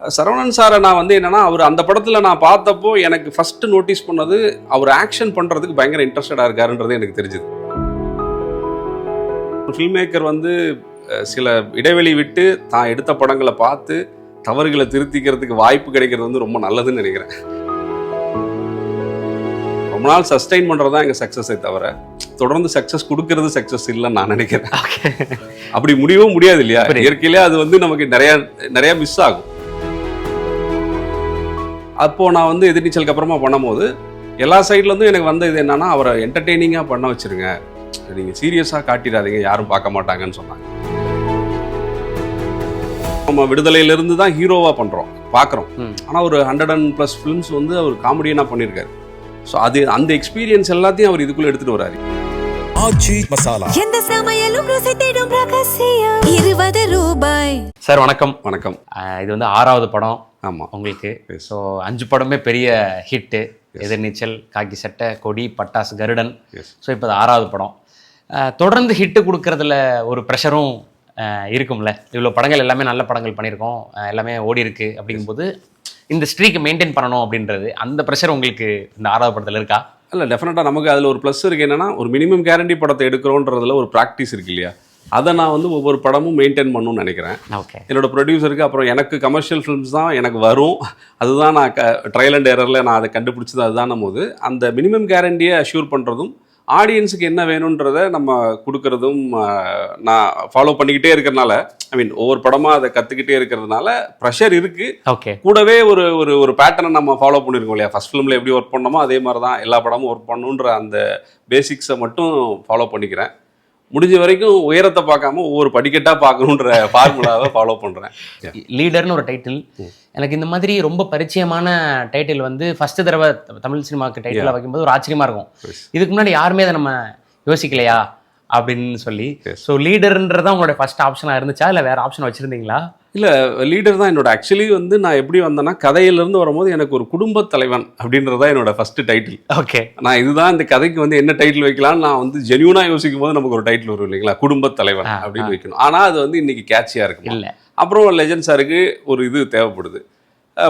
சரவணன் சாரை நான் வந்து என்னன்னா, அவர் அந்த படத்தில் நான் பார்த்தப்போ எனக்கு ஃபர்ஸ்ட் நோட்டீஸ் பண்ணது அவர் ஆக்ஷன் பண்ணுறதுக்கு பயங்கர இன்ட்ரெஸ்டடாக இருக்காருன்றது எனக்கு தெரிஞ்சுது. ஃபில்ம் மேக்கர் வந்து சில இடைவெளி விட்டு தான் எடுத்த படங்களை பார்த்து தவறுகளை திருத்திக்கிறதுக்கு வாய்ப்பு கிடைக்கிறது வந்து ரொம்ப நல்லதுன்னு நினைக்கிறேன். ரொம்ப நாள் சஸ்டெயின் பண்ணுறது தான் எங்கள் சக்ஸஸை தவிர தொடர்ந்து சக்ஸஸ் கொடுக்கறது சக்ஸஸ் இல்லைன்னு நான் நினைக்கிறேன். அப்படி முடியவும் முடியாது இல்லையா? இயற்கையிலே அது வந்து நமக்கு நிறைய மிஸ் ஆகும். அப்போது நான் வந்து எதிர்நீச்சலுக்கு அப்புறமா பண்ணும்போது எல்லா சைட்லேருந்தும் எனக்கு வந்து இது என்னன்னா, அவரை என்டர்டெய்னிங்காக பண்ண வச்சுருங்க, நீங்கள் சீரியஸாக காட்டிடாதீங்க, யாரும் பார்க்க மாட்டாங்கன்னு சொன்னாங்க. நம்ம விடுதலையிலிருந்து தான் ஹீரோவாக பண்ணுறோம் பார்க்குறோம். ஆனால் ஒரு 100+ ஃபிலிம்ஸ் வந்து அவர் காமெடியனாக பண்ணியிருக்காரு. ஸோ அது அந்த எக்ஸ்பீரியன்ஸ் எல்லாத்தையும் அவர் இதுக்குள்ளே எடுத்துகிட்டு வராரு. சார் வணக்கம். வணக்கம். இது வந்து 6வது படம். ஆமாம், உங்களுக்கு. ஸோ 5 படமே பெரிய ஹிட்டு. எதிர்நீச்சல், காக்கி சட்டை, கொடி, பட்டாசு, கருடன். ஸோ இப்போ 6வது படம். தொடர்ந்து ஹிட்டு கொடுக்கறதுல ஒரு ப்ரெஷரும் இருக்கும்ல. இவ்வளோ படங்கள் எல்லாமே நல்ல படங்கள் பண்ணியிருக்கோம், எல்லாமே ஓடி இருக்கு. அப்படிங்கும்போது இந்த ஸ்ட்ரீக்கை மெயின்டைன் பண்ணணும் அப்படின்றது, அந்த ப்ரெஷர் உங்களுக்கு இந்த 6வது படத்தில் இருக்கா? இல்லை, டெஃபினட்டாக நமக்கு அதில் ஒரு ப்ளஸ் இருக்குது. என்னென்னா, ஒரு மினிமம் கேரண்டி படத்தை எடுக்கிறோன்றதுல ஒரு ப்ராக்டிஸ் இருக்கு இல்லையா? அதை நான் வந்து ஒவ்வொரு படமும் மெயின்டைன் பண்ணணும்னு நினைக்கிறேன். ஓகே. என்னோட ப்ரொடியூசருக்கு அப்புறம் எனக்கு கமர்ஷியல் ஃபிலிம்ஸ் தான் எனக்கு வரும். அதுதான் நான் ட்ரையல் அண்ட் எரரில் நான் அதை கண்டுபிடிச்சது. அதுதான் போது அந்த மினிமம் கேரண்டியை அஷ்யூர் பண்ணுறதும், ஆடியன்ஸுக்கு என்ன வேணுன்றதை நம்ம கொடுக்கறதும் நான் ஃபாலோ பண்ணிக்கிட்டே இருக்கிறதுனால, ஒவ்வொரு படமாக அதை கற்றுக்கிட்டே இருக்கிறதுனால ப்ரெஷர் இருக்குது. ஓகே. கூடவே ஒரு ஒரு ஒரு பேட்டர்னை நம்ம ஃபாலோ பண்ணியிருக்கோம் இல்லையா? ஃபஸ்ட் ஃபிலிமில் எப்படி ஒர்க் பண்ணோமோ அதே மாதிரி தான் எல்லா படமும் ஒர்க் பண்ணணுன்ற அந்த பேசிக்ஸை மட்டும் ஃபாலோ பண்ணிக்கிறேன். முடிஞ்ச வரைக்கும் உயரத்தை பார்க்காம ஒவ்வொரு படிக்கட்டாக பார்க்கணுன்ற ஃபார்முலாவை ஃபாலோ பண்ணுறேன். லீடர்னு ஒரு டைட்டில் எனக்கு இந்த மாதிரி ரொம்ப பரிச்சயமான டைட்டில் வந்து ஃபர்ஸ்ட் தடவை தமிழ் சினிமாவுக்கு டைட்டிலாக வைக்கும்போது ஒரு ஆச்சரியமாக இருக்கும். இதுக்கு முன்னாடி யாருமே அதை நம்ம யோசிக்கலையா அப்படின்னு சொல்லி. ஸோ லீடர்ன்றதான் உங்களோட ஃபர்ஸ்ட் ஆப்ஷனாக இருந்துச்சா, இல்லை வேறு ஆப்ஷன் வச்சுருந்தீங்களா? இல்லை, லீடர் தான் என்னோட. ஆக்சுவலி வந்து நான் எப்படி வந்தேன்னா, கதையிலேருந்து வரும்போது எனக்கு ஒரு குடும்ப தலைவன் அப்படின்றது தான் என்னோட ஃபர்ஸ்ட் டைட்டில். ஓகே. நான் இதுதான் இந்த கதைக்கு வந்து என்ன டைட்டில் வைக்கலாம்னு நான் வந்து ஜென்யூனாக யோசிக்கும் போது நமக்கு ஒரு டைட்டில் வரும் இல்லைங்களா? குடும்ப தலைவன் அப்படின்னு வைக்கணும். ஆனால் அது வந்து இன்னைக்கு கேட்சியாக இருக்கும் இல்லை. அப்புறம் லெஜண்ட் சாருக்கு ஒரு இது தேவைப்படுது,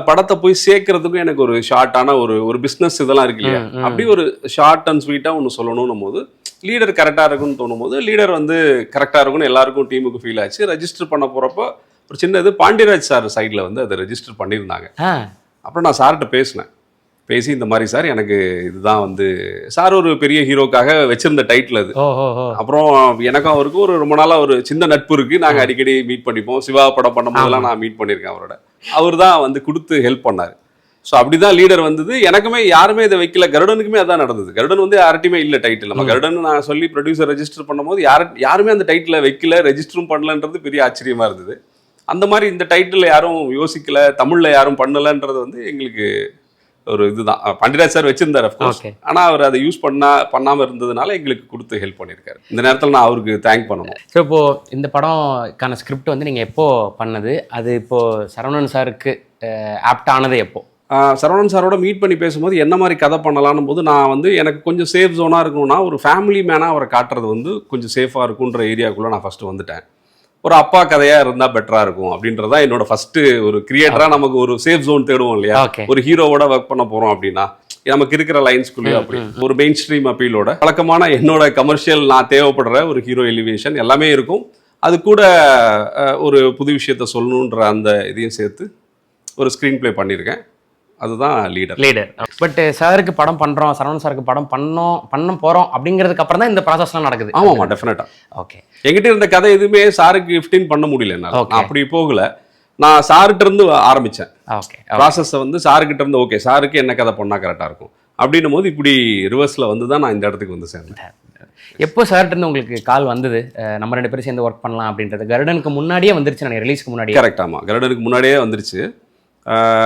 படத்தை போய் சேர்க்கறதுக்கும் எனக்கு ஒரு ஷார்ட்டான ஒரு பிஸ்னஸ் இதெல்லாம் இருக்கு இல்லையா? அப்படி ஒரு ஷார்ட் அண்ட் ஸ்வீட்டாக ஒன்று சொல்லணும் போது லீடர் கரெக்டாக இருக்குன்னு தோணும் போது லீடர் வந்து கரெக்டாக இருக்குன்னு எல்லாருக்கும் டீமுக்கு ஃபீல் ஆச்சு. ரெஜிஸ்டர் பண்ண போகிறப்போ ஒரு சின்ன இது பாண்டியராஜ் சார் சைடில் வந்து அதை ரெஜிஸ்டர் பண்ணியிருந்தாங்க. அப்புறம் நான் சார்கிட்ட பேசி இந்த மாதிரி சார் எனக்கு இதுதான் வந்து சார் ஒரு பெரிய ஹீரோக்காக வச்சிருந்த டைட்டில் அது. அப்புறம் எனக்கும் அவருக்கும் ஒரு ரொம்ப நாளாக ஒரு சின்ன நட்பு இருக்குது. நாங்கள் அடிக்கடி மீட் பண்ணிப்போம். சிவா படம் பண்ணும்போதெல்லாம் நான் மீட் பண்ணியிருக்கேன் அவரோட. அவர் தான் வந்து கொடுத்து ஹெல்ப் பண்ணார். ஸோ அப்படிதான் லீடர் வந்தது. எனக்குமே யாருமே இதை வைக்கல. கருடனுக்குமே அதான் நடந்தது. கருடன் வந்து யார்ட்டையுமே இல்லை டைட்டில். நம்ம கருடன் நான் சொல்லி ப்ரொடியூசர் ரெஜிஸ்டர் பண்ணும்போது யாருமே அந்த டைட்டில் வைக்கல, ரெஜிஸ்டரும் பண்ணலன்றது பெரிய ஆச்சரியமா இருந்தது. அந்த மாதிரி இந்த டைட்டில் யாரும் யோசிக்கல, தமிழில் யாரும் பண்ணலன்றது வந்து எங்களுக்கு ஒரு இதுதான். பாண்டியராஜ் சார் வச்சிருந்தார் அஃப்கோர்ஸ். ஆனால் அவர் அதை யூஸ் பண்ணாமல் இருந்ததுனால எங்களுக்கு கொடுத்து ஹெல்ப் பண்ணியிருக்காரு. இந்த நேரத்தில் நான் அவருக்கு தேங்க் பண்ணணும். ஸோ இப்போது இந்த படம்க்கான ஸ்கிரிப்ட் வந்து நீங்கள் எப்போ பண்ணது, அது இப்போது சரவணன் சாருக்கு ஆப்ட் ஆனது எப்போ? சரவணன் சாரோட மீட் பண்ணி பேசும்போது என்ன மாதிரி கதை பண்ணலான்னு போது நான் வந்து எனக்கு கொஞ்சம் சேஃப் ஜோனாக இருக்கணும்னா ஒரு ஃபேமிலி மேனாக அவரை காட்டுறது வந்து கொஞ்சம் சேஃபாக இருக்குன்ற ஏரியாவுக்குள்ளே நான் ஃபஸ்ட்டு வந்துட்டேன். ஒரு அப்பா கதையாக இருந்தால் பெட்டராக இருக்கும் அப்படின்றதான் என்னோட ஃபஸ்ட்டு ஒரு கிரியேட்டராக நமக்கு ஒரு சேஃப் ஜோன் தேடுவோம் இல்லையா? ஒரு ஹீரோவோட ஒர்க் பண்ண போகிறோம் அப்படின்னா நமக்கு இருக்கிற லைன்ஸ்குள்ளேயே அப்படி ஒரு மெயின் ஸ்ட்ரீம் அப்பீலோட வழக்கமான என்னோட கமர்ஷியல் நான் தேவைப்படுற ஒரு ஹீரோ எலிவேஷன் எல்லாமே இருக்கும். அது கூட ஒரு புது விஷயத்த சொல்லணுன்ற அந்த இதையும் சேர்த்து ஒரு ஸ்க்ரீன் பிளே பண்ணியிருக்கேன். அதுதான் லீடர். பட் சாருக்கு படம் பண்ணுறோம், சரவணன் சாருக்கு படம் பண்ண போகிறோம் அப்படிங்கிறதுக்கு அப்புறம் தான் இந்த ப்ராசஸ்லாம் நடக்குது. ஆமாம்மா, டெஃபினட்டாக. ஓகே. என்கிட்ட இருந்த கதை எதுவுமே சாருக்கு 15 பண்ண முடியல. நான் அப்படி போகல, நான் சார்கிட்ட இருந்து ஆரம்பித்தேன். ஓகே. ப்ராசஸை வந்து சாருக்கிட்ட இருந்து ஓகே சாருக்கு என்ன கதை பண்ணால் கரெக்டாக இருக்கும் அப்படின்னும் போது இப்படி ரிவர்ஸில் வந்து தான் நான் இந்த இடத்துக்கு வந்து சேர்ந்தேன். எப்போ சார்கிட்ட இருந்து உங்களுக்கு கால் வந்தது நம்ம 2 பேரும் சேர்ந்து ஒர்க் பண்ணலாம் அப்படின்றது? கருடனுக்கு முன்னாடியே வந்துருச்சு நான் ரிலீஸ்க்கு முன்னாடி. கரெக்ட். ஆமாம், கருடனுக்கு முன்னாடியே வந்துருச்சு.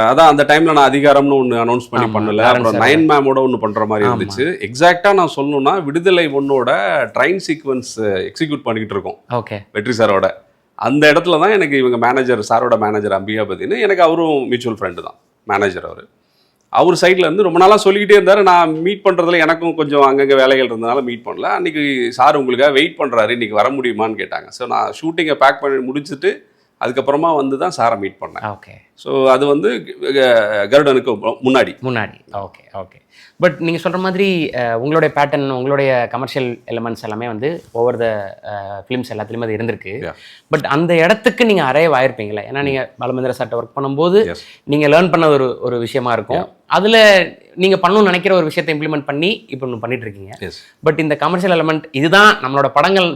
அதான் அந்த டைமில் நான் அதிகாரம்னு ஒன்று அனௌன்ஸ் பண்ணல. அப்புறம் 9 மேமோட ஒன்று பண்ணுற மாதிரி இருந்துச்சு. எக்ஸாக்டாக நான் சொல்லணும்னா விடுதலை 1ஓட ட்ரைன் சீக்வன்ஸ் எக்ஸிக்யூட் பண்ணிக்கிட்டு இருக்கோம். ஓகே. வெற்றி சாரோட அந்த இடத்துல தான் எனக்கு இவங்க மேனேஜர், சாரோட மேனேஜர் அம்பிகாபதினு, எனக்கு அவரும் மியூச்சுவல் ஃப்ரெண்டு தான் மேனேஜர். அவர் சைடில் இருந்து ரொம்ப நாளாக சொல்லிக்கிட்டே இருந்தார். நான் மீட் பண்ணுறதுல எனக்கும் கொஞ்சம் அங்கங்கே வேலைகள் இருந்ததுனால மீட் பண்ணல. அன்றைக்கி சார் உங்களுக்காக வெயிட் பண்ணுறாரு, இன்றைக்கி வர முடியுமான்னு கேட்டாங்க. ஸோ நான் ஷூட்டிங்கை பேக் பண்ணி முடிச்சுட்டு அதுக்கப்புறமா வந்து தான் சாரை மீட் பண்ணேன். ஓகே. ஸோ அது வந்து கருடனுக்கு முன்னாடி. Okay okay. பட் நீங்கள் சொல்கிற மாதிரி உங்களுடைய பேட்டர்ன், உங்களுடைய கமர்ஷியல் எலிமெண்ட்ஸ் எல்லாமே வந்து ஓவர் த ஃபிலிம்ஸ் எல்லாத்துலேயுமே அது இருந்திருக்கு. பட் அந்த இடத்துக்கு நீங்கள் அரைவ் ஆயிருப்பீங்களே, ஏன்னா நீங்கள் பாலுமேந்திரா சார்ட்ட ஒர்க் பண்ணும்போது நீங்கள் லேர்ன் பண்ண ஒரு விஷயமா இருக்கும். அதில் நீங்கள் பண்ணணும்னு நினைக்கிற ஒரு விஷயத்தை இம்ப்ளிமெண்ட் பண்ணி இப்போ ஒன்று பண்ணிட்டு இருக்கீங்க. பட் இந்த கமர்ஷியல் எலிமெண்ட் இதுதான் நம்மளோட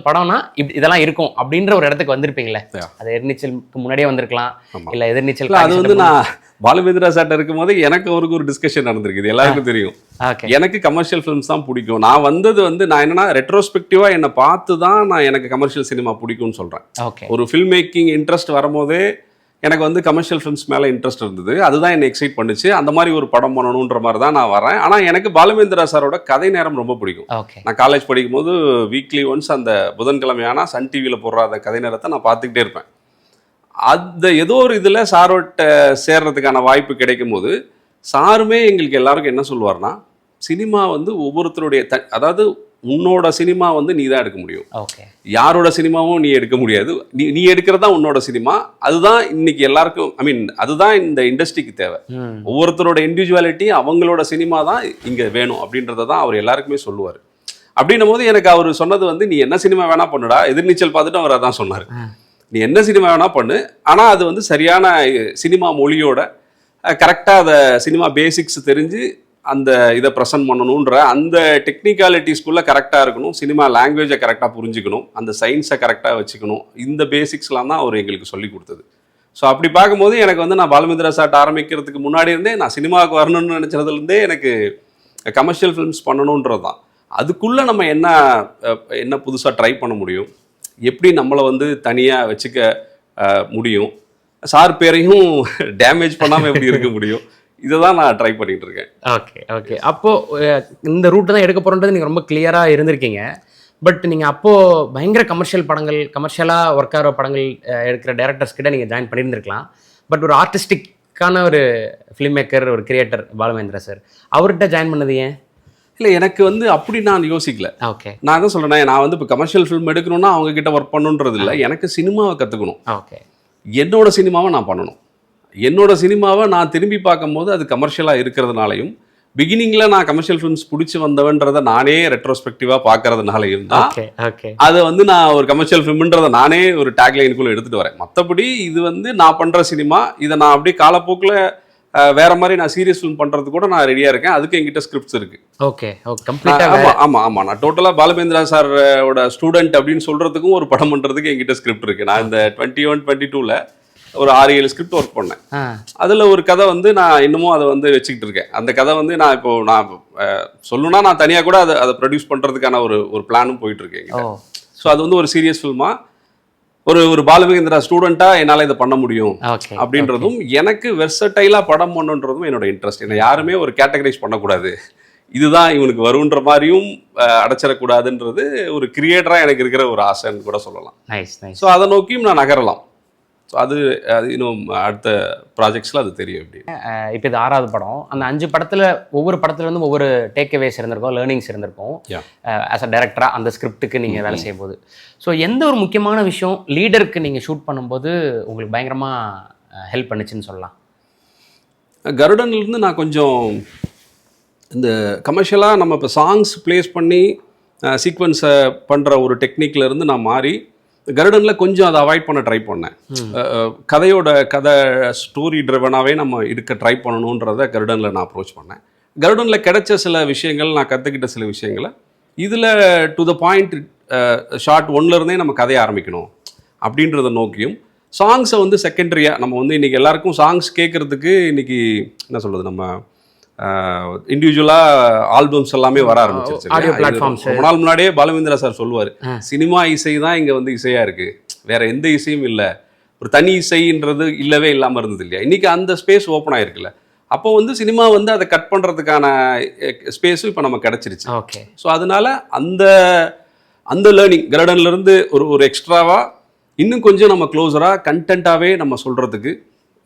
படம்னா இதெல்லாம் இருக்கும் அப்படின்ற ஒரு இடத்துக்கு வந்திருப்பீங்களே. அது எதிர்நீச்சலுக்கு முன்னாடியே வந்திருக்கலாம், இல்லை எதிர்நீச்சல். அது வந்து நான் பாலுமேந்திரா சார்ட்ட இருக்கும் போது எனக்கு அவருக்கு ஒரு டிஸ்கஷன் நடந்திருக்கு, இது எல்லாருக்கும் தெரியும். எனக்கு கமர்ஷியல் ஃபிலிம்ஸ் தான் பிடிக்கும். நான் வந்தது வந்து நான் என்னன்னா ரெட்ரோஸ்பெக்டிவா என்னை பார்த்து தான் நான் எனக்கு கமர்ஷியல் சினிமா பிடிக்கும்னு சொல்றேன். ஒரு ஃபில்ம் மேக்கிங் இன்ட்ரெஸ்ட் வரும்போதே எனக்கு வந்து கமர்ஷியல் ஃபிலிம்ஸ் மேலே இன்ட்ரெஸ்ட் இருந்தது. அதுதான் என்னை எக்ஸைட் பண்ணுச்சு. அந்த மாதிரி ஒரு படம் பண்ணணுன்ற மாதிரி தான் நான் வரேன். ஆனால் எனக்கு பாலுமேந்திரா சாரோட கதை நேரம் ரொம்ப பிடிக்கும். நான் காலேஜ் படிக்கும் போது வீக்லி ஒன்ஸ் அந்த புதன்கிழமையானா சன் டிவியில் போடுற அந்த கதை நேரத்தை நான் பார்த்துக்கிட்டே இருப்பேன். அந்த ஏதோ ஒரு இதில் சாரோட்ட சேர்றதுக்கான வாய்ப்பு கிடைக்கும் போது சாருமே எங்களுக்கு எல்லாருக்கும் என்ன சொல்லுவார்னா, சினிமா வந்து ஒவ்வொருத்தருடைய அதாவது உன்னோட சினிமா வந்து நீ தான் எடுக்க முடியும், யாரோட சினிமாவும் நீ எடுக்க முடியாது, நீ எடுக்கிறதா உன்னோட சினிமா. அதுதான் இன்னைக்கு எல்லாருக்கும் அதுதான் இந்த இண்டஸ்ட்ரிக்கு தேவை. ஒவ்வொருத்தரோட இண்டிவிஜுவாலிட்டி அவங்களோட சினிமா தான் இங்க வேணும் அப்படின்றத தான் அவர் எல்லாருக்குமே சொல்லுவார். அப்படின்னும் போது எனக்கு அவர் சொன்னது வந்து, நீ என்ன சினிமா வேணா பண்ணுடா, எதிர்நீச்சல் பார்த்துட்டு அவர் அதான் சொன்னார். நீ என்ன சினிமா வேணா பண்ணு, ஆனால் அது வந்து சரியான சினிமா மொழியோட கரெக்டாக அதை சினிமா பேசிக்ஸ் தெரிஞ்சு அந்த இதை ப்ரெசென்ட் பண்ணணுன்ற அந்த டெக்னிக்காலிட்டிஸ்குள்ளே கரெக்டாக இருக்கணும், சினிமா லாங்குவேஜை கரெக்டாக புரிஞ்சுக்கணும், அந்த சயின்ஸை கரெக்டாக வச்சுக்கணும். இந்த பேசிக்ஸ்லாம் தான் அவர் எங்களுக்கு சொல்லி கொடுத்தது. ஸோ அப்படி பார்க்கும்போது எனக்கு வந்து நான் பாலுமேந்திரா சார்ட் ஆரம்பிக்கிறதுக்கு முன்னாடி இருந்தே நான் சினிமாவுக்கு வரணும்னு நினச்சதுலேருந்தே எனக்கு கமர்ஷியல் ஃபிலிம்ஸ் பண்ணணுன்றது தான். அதுக்குள்ளே நம்ம என்ன புதுசாக ட்ரை பண்ண முடியும், எப்படி நம்மளை வந்து தனியாக வச்சுக்க முடியும், சார் பேரையும் டேமேஜ் பண்ணாமல் எப்படி இருக்க முடியும், இதை தான் நான் ட்ரை பண்ணிட்டு இருக்கேன். ஓகே. அப்போது இந்த ரூட்டு தான் எடுக்க போகிறோன்றது நீங்கள் ரொம்ப கிளியராக இருந்திருக்கீங்க. பட் நீங்கள் அப்போது பயங்கர கமர்ஷியலாக ஒர்க் ஆகிற படங்கள் எடுக்கிற டேரக்டர்ஸ் கிட்ட நீங்கள் ஜாயின் பண்ணியிருந்திருக்கலாம். பட் ஒரு ஆர்டிஸ்டிக்கான ஒரு ஃபிலிம் மேக்கர், ஒரு கிரியேட்டர் பாலுமேந்திரா சார், அவர்கிட்ட ஜாயின் பண்ணது ஏன்? இல்லை, எனக்கு வந்து அப்படி நான் யோசிக்கல. நான் தான் சொல்கிறேன், நான் வந்து இப்போ கமர்ஷியல் ஃபிலிம் எடுக்கணும்னா அவங்க கிட்ட ஒர்க் பண்ணுன்றது இல்லை, எனக்கு சினிமாவை கற்றுக்கணும், என்னோட சினிமாவை நான் பண்ணணும். என்னோட சினிமாவை நான் திரும்பி பார்க்கும்போது அது கமர்ஷியலாக இருக்கிறதுனாலையும், பிகினிங்கில் நான் கமர்ஷியல் ஃபிலிம்ஸ் பிடிச்சி வந்தவன்றதை நானே ரெட்ரோஸ்பெக்டிவாக பார்க்கறதுனாலையும் தான் அதை வந்து நான் ஒரு கமர்ஷியல் ஃபிலிம்ன்றதை நானே ஒரு டேக்லைனுக்குள்ளே எடுத்துகிட்டு வரேன். மற்றபடி இது வந்து நான் பண்ணுற சினிமா, இதை நான் அப்படியே காலப்போக்கில் வேற மாதிரி நான் சீரியஸ் ஃபிலிம் பண்றது கூட நான் ரெடியா இருக்கேன். அதுக்கு என்கிட்ட ஸ்கிரிப்ட்ஸ் இருக்கு. ஆமா, நான் டோட்டலா பாலுமேந்திரா சாரோட ஸ்டூடெண்ட் அப்படின்னு சொல்றதுக்கும் ஒரு படம் பண்றதுக்கு என்கிட்ட ஸ்கிரிப்ட் இருக்கு. நான் இந்த 21-22ல ஒரு 6-7 ஸ்கிரிப்ட் ஒர்க் பண்ணேன். அதுல ஒரு கதை வந்து நான் இன்னமும் அதை வந்து வச்சுக்கிட்டு இருக்கேன். அந்த கதை வந்து நான் சொல்லணும்னா நான் தனியா கூட அதை ப்ரொடியூஸ் பண்றதுக்கான ஒரு பிளானும் போயிட்டு இருக்கேன். ஸோ அது வந்து ஒரு சீரியஸ் ஃபில்மா, ஒரு பாலுமேந்திரா ஸ்டூடெண்டா என்னால் இதை பண்ண முடியும் அப்படின்றதும், எனக்கு வெர்சடைலா படம் பண்ணுன்றதும் என்னோட இன்ட்ரெஸ்ட். என்னை யாருமே ஒரு கேட்டகரைஸ் பண்ணக்கூடாது, இதுதான் இவனுக்கு வருன்ற மாதிரியும் அடைச்சிடக்கூடாதுன்றது ஒரு கிரியேட்டரா எனக்கு இருக்கிற ஒரு ஆசைன்னு கூட சொல்லலாம். ஸோ அதை நோக்கியும் நான் நகரலாம். ஸோ அது இன்னும் அடுத்த ப்ராஜெக்ட்ஸில் அது தெரியும். எப்படி இப்போ இது 6வது படம், அந்த 5 படத்தில் ஒவ்வொரு படத்துலேருந்து ஒவ்வொரு டேக்அவேஸ் இருந்திருக்கும், லேர்னிங்ஸ் இருந்திருக்கும். ஆஸ் அ டைரக்டராக அந்த ஸ்கிரிப்டுக்கு நீங்கள் வேலை செய்யும் போது, ஸோ எந்த ஒரு முக்கியமான விஷயம் லீடருக்கு நீங்கள் ஷூட் பண்ணும்போது உங்களுக்கு பயங்கரமாக ஹெல்ப் பண்ணுச்சுன்னு சொல்லலாம்? கருடன்லேருந்து நான் கொஞ்சம் இந்த கமர்ஷியலாக நம்ம இப்போ சாங்ஸ் ப்ளேஸ் பண்ணி சீக்வன்ஸை பண்ணுற ஒரு டெக்னிக்லேருந்து நான் மாறி கருடனில் கொஞ்சம் அதை அவாய்ட் பண்ண ட்ரை பண்ணேன். கதை ஸ்டோரி ட்ரிவனாகவே நம்ம இருக்க ட்ரை பண்ணணுன்றதை கருடனில் நான் அப்ரோச் பண்ணேன். கருடனில் கிடைச்ச சில விஷயங்கள், நான் கற்றுக்கிட்ட சில விஷயங்களை இதில் டு த பாயிண்ட் ஷார்ட் 1லேருந்தே நம்ம கதையை ஆரம்பிக்கணும் அப்படின்றத நோக்கியும், சாங்ஸை வந்து செகண்டரியாக நம்ம வந்து இன்றைக்கி எல்லாருக்கும் சாங்ஸ் கேட்குறதுக்கு இன்றைக்கி என்ன சொல்கிறது, நம்ம இண்டிவிஜுவலாக ஆல்பம்ஸ் எல்லாமே வர ஆரம்பிச்சிருச்சு. ரொம்ப நாள் முன்னாடியே பாலுமேந்திரா சார் சொல்லுவார், சினிமா இசை தான் இங்கே வந்து இசையாக இருக்குது, வேற எந்த இசையும் இல்லை, ஒரு தனி இசைன்றது இல்லவே இல்லாமல் இருந்தது இல்லையா. இன்றைக்கி அந்த ஸ்பேஸ் ஓப்பன் ஆகிருக்குல்ல, அப்போ வந்து சினிமா வந்து அதை கட் பண்ணுறதுக்கான ஸ்பேஸும் இப்போ நம்ம கிடச்சிருச்சு. ஸோ அதனால அந்த லேர்னிங் கருடன்லேருந்து ஒரு எக்ஸ்ட்ராவாக இன்னும் கொஞ்சம் நம்ம க்ளோஸராக கண்டென்ட்டாகவே நம்ம சொல்கிறதுக்கு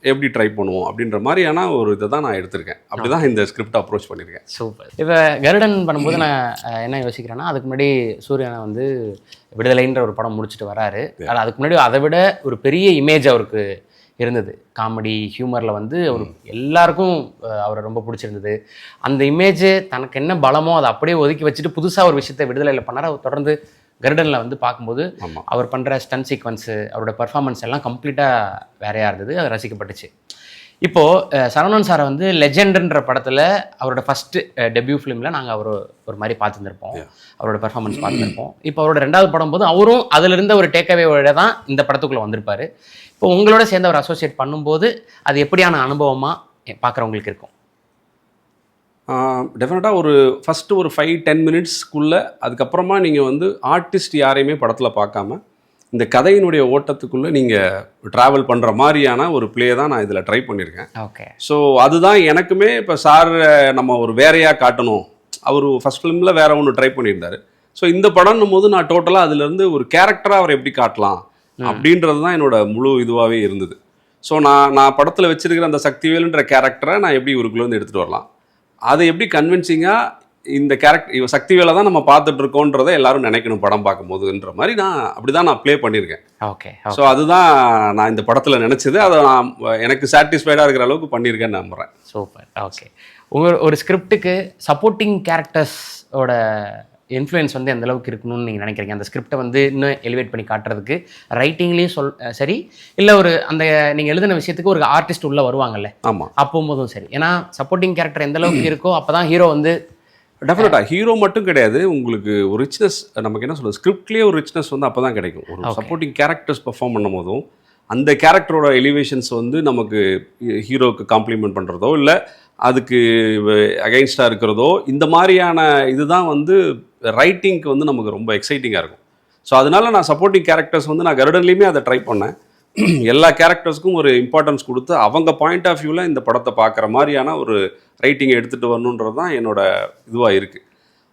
எப்படி ட்ரை பண்ணுவோம் அப்படின்ற மாதிரியான ஒரு இதை தான் நான் எடுத்திருக்கேன். அப்படி தான் இந்த ஸ்கிரிப்ட் அப்ரோச் பண்ணியிருக்கேன். சூப்பர். இப்போ கருடன் பண்ணும்போது நான் என்ன யோசிக்கிறேன்னா, அதுக்கு முன்னாடி சூர்யானா வந்து விடுதலைன்ற ஒரு படம் முடிச்சுட்டு வராரு. அதுக்கு முன்னாடி அதை விட ஒரு பெரிய இமேஜ் அவருக்கு இருந்தது. காமெடி ஹியூமரில் வந்து அவர் எல்லாருக்கும் அவரை ரொம்ப பிடிச்சிருந்தது. அந்த இமேஜ் தனக்கு என்ன பலமோ அதை அப்படியே ஒதுக்கி வச்சுட்டு புதுசாக ஒரு விஷயத்தை விடுதலையில் பண்ணார். அவர் தொடர்ந்து கருடனில் வந்து பார்க்கும்போது அவர் பண்ணுற ஸ்டன் சீக்வன்ஸு அவரோட பர்ஃபார்மன்ஸ் எல்லாம் கம்ப்ளீட்டாக வேறையாக இருந்தது. அது ரசிக்கப்பட்டுச்சு. இப்போது சரவணன் சாரை வந்து லெஜெண்டுன்ற படத்தில் அவரோட ஃபஸ்ட்டு டெபியூ ஃபிலிமில் நாங்கள் ஒரு மாதிரி பார்த்துருந்துருப்போம், அவரோட பெர்ஃபார்மன்ஸ் பார்த்துருப்போம். இப்போ அவரோட 2வது படம் போது அவரும் அதில் இருந்த ஒரு டேக்அவேவோட தான் இந்த படத்துக்குள்ளே வந்திருப்பார். இப்போ உங்களோட சேர்ந்து அவர் அசோசியேட் பண்ணும்போது அது எப்படியான அனுபவமாக பார்க்குறவங்களுக்கு இருக்கும்? டெஃபினட்டாக ஒரு ஃபஸ்ட்டு ஒரு 5-10 மினிட்ஸ்க்குள்ளே அதுக்கப்புறமா நீங்கள் வந்து ஆர்டிஸ்ட் யாரையுமே படத்தில் பார்க்காம இந்த கதையினுடைய ஓட்டத்துக்குள்ளே நீங்கள் ட்ராவல் பண்ணுற மாதிரியான ஒரு ப்ளே தான் நான் இதில் ட்ரை பண்ணியிருக்கேன். ஓகே. ஸோ அதுதான் எனக்குமே இப்போ சார் நம்ம ஒரு வேறையாக காட்டணும், அவர் ஃபஸ்ட் ஃபிலிமில் வேறு ஒன்று ட்ரை பண்ணியிருந்தார். ஸோ இந்த படம்னும் போது நான் டோட்டலாக அதுலேருந்து ஒரு கேரக்டராக அவரை எப்படி காட்டலாம் அப்படின்றது தான் என்னோட முழு இதுவாகவே இருந்தது. ஸோ நான் படத்தில் வச்சிருக்கிற அந்த சக்திவேலுன்ற கேரக்டரை நான் எப்படி இவருக்குள்ளேருந்து எடுத்துகிட்டு வரலாம், அதை எப்படி கன்வின்சிங்காக இந்த கேரக்டர் இவன் சக்திவேலை தான் நம்ம பார்த்துட்டு இருக்கோன்றதை எல்லாரும் நினைக்கணும் படம் பார்க்கும்போதுன்ற மாதிரி அப்படி தான் நான் ப்ளே பண்ணியிருக்கேன். ஓகே. ஸோ அதுதான் நான் இந்த படத்தில் நினச்சது. அதை நான் எனக்கு சாட்டிஸ்ஃபைடாக இருக்கிற அளவுக்கு பண்ணியிருக்கேன்னு நம்புகிறேன். சூப்பர். ஓகே. ஒரு ஸ்கிரிப்டுக்கு சப்போர்ட்டிங் கேரக்டர்ஸோட இன்ஃப்ளூயன்ஸ் வந்து எந்த அளவுக்கு இருக்கணும்னு நீங்கள் நினைக்கிறீங்க? அந்த ஸ்கிரிப்டை வந்து இன்னும் எலிவேட் பண்ணி காட்டுறதுக்கு ரைட்டிங்லேயும் சரி, இல்லை ஒரு அந்த நீங்கள் எழுதின விஷயத்துக்கு ஒரு ஆர்டிஸ்ட் உள்ளே வருவாங்கல்ல, ஆமாம், அப்போம்போதும் சரி. ஏன்னா சப்போர்ட்டிங் கேரக்டர் எந்த அளவுக்கு இருக்கோ அப்போ தான் ஹீரோ வந்து டெஃபினட்டாக ஹீரோ மட்டும் கிடையாது, உங்களுக்கு ஒரு ரிச்னஸ், நமக்கு என்ன சொல்கிறது, ஸ்கிரிப்ட்லேயே ஒரு ரிச்னஸ் வந்து அப்போ தான் கிடைக்கும். ஒரு சப்போர்ட்டிங் கேரக்டர்ஸ் பெர்ஃபார்ம் பண்ணும் போதும் அந்த கேரக்டரோட எலிவேஷன்ஸ் வந்து நமக்கு ஹீரோவுக்கு காம்ப்ளிமெண்ட் பண்ணுறதோ இல்லை அதுக்கு அகைன்ஸ்டாக இருக்கிறதோ இந்த மாதிரியான இதுதான் வந்து ரைட்டிங்க்கு வந்து நமக்கு ரொம்ப எக்ஸைட்டிங்காக இருக்கும். ஸோ அதனால நான் சப்போர்ட்டிங் கேரக்டர்ஸ் வந்து நான் கருடன்லேயுமே அதை ட்ரை பண்ணேன். எல்லா கேரக்டர்ஸ்க்கும் ஒரு இம்பார்ட்டன்ஸ் கொடுத்து அவங்க பாயிண்ட் ஆஃப் வியூவில் இந்த படத்தை பார்க்குற மாதிரியான ஒரு ரைட்டிங்கை எடுத்துகிட்டு வரணுன்றது தான் என்னோட இதுவாக இருக்குது.